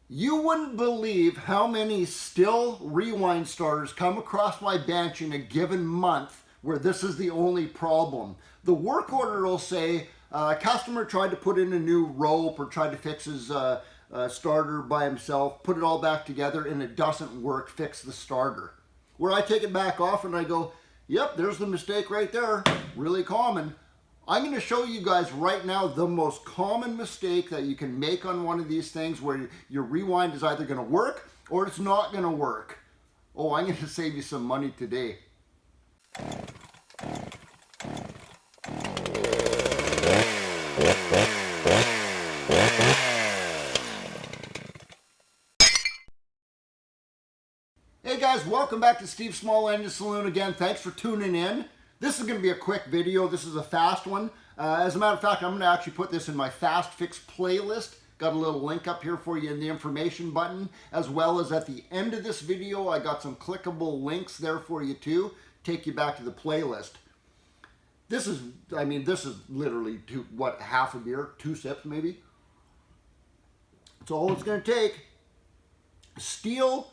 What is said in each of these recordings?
You wouldn't believe how many Stihl rewind starters come across my bench in a given month where this is the only problem. The work order will say, customer tried to put in a new rope or tried to fix his starter by himself, put it all back together and it doesn't work, fix the starter. Where I take it back off and I go, yep, there's the mistake right there, really common. I'm going to show you guys right now the most common mistake that you can make on one of these things where your rewind is either going to work or it's not going to work. Oh, I'm going to save you some money today. Hey guys, welcome back to Steve's Small Engine Saloon again. Thanks for tuning in. This is going to be a quick video. This is a fast one. As a matter of fact, I'm going to actually put this in my Fast Fix playlist. Got a little link up here for you in the information button, as well as at the end of this video, I got some clickable links there for you too. Take you back to the playlist. This is, this is literally half a beer, 2 sips maybe. That's all it's going to take. Stihl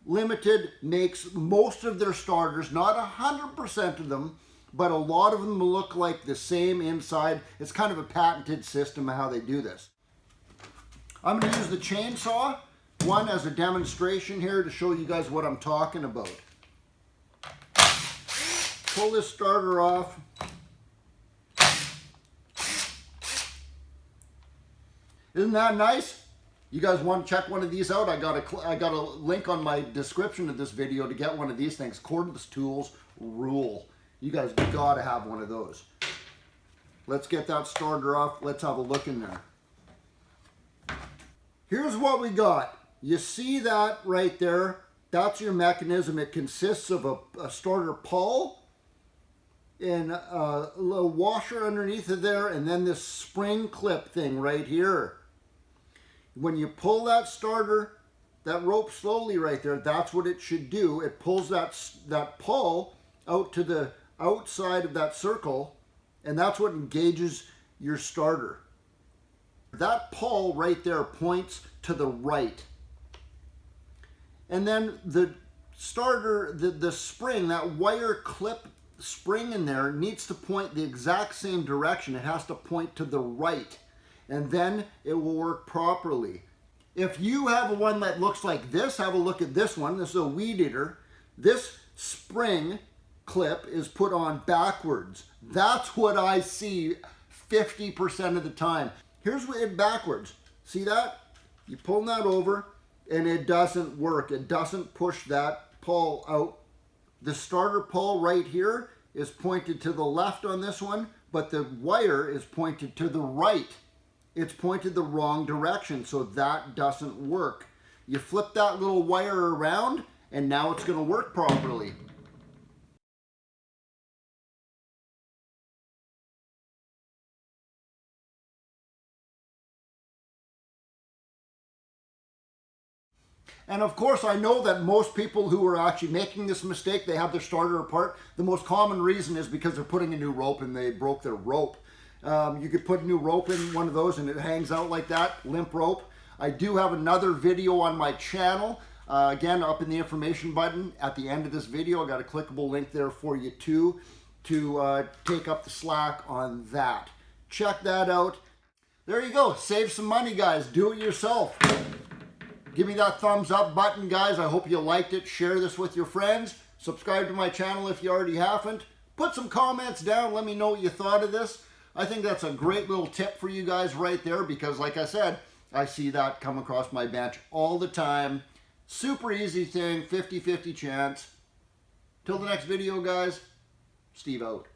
Limited makes most of their starters, not 100% of them, but a lot of them look like the same inside. It's kind of a patented system of how they do this. I'm going to use the chainsaw, one as a demonstration here to show you guys what I'm talking about. Pull this starter off. Isn't that nice? You guys want to check one of these out? I got a link on my description of this video to get one of these things. Cordless Tools rule. You guys gotta have one of those. Let's get that starter off. Let's have a look in there. Here's what we got. You see that right there? That's your mechanism. It consists of a starter pawl and a little washer underneath of there, and then this spring clip thing right here. When you pull that starter, that rope slowly right there, that's what it should do. It pulls that pawl out to the outside of that circle, and that's what engages your starter. That pawl right there points to the right. And then the starter, the spring, that wire clip spring in there needs to point the exact same direction. It has to point to the right. And then it will work properly. If you have one that looks like this, have a look at this one. This is a WeedEater. This spring clip is put on backwards. That's what I see 50% of the time. Here's it backwards. See that? You pull that over and it doesn't work. It doesn't push that pawl out. The starter pawl right here is pointed to the left on this one, but the wire is pointed to the right. It's pointed the wrong direction, so that doesn't work. You flip that little wire around, and now it's going to work properly. And of course, I know that most people who are actually making this mistake, they have their starter apart. The most common reason is because they're putting a new rope and they broke their rope. You could put a new rope in one of those and it hangs out like that, limp rope. I do have another video on my channel, again up in the information button at the end of this video. I got a clickable link there for you too to take up the slack on that. Check that out. There you go, save some money guys, do it yourself. Give me that thumbs up button guys, I hope you liked it. Share this with your friends. Subscribe to my channel if you already haven't. Put some comments down, let me know what you thought of this. I think that's a great little tip for you guys right there because like I said, I see that come across my bench all the time. Super easy thing, 50-50 chance. Till the next video guys, Steve out.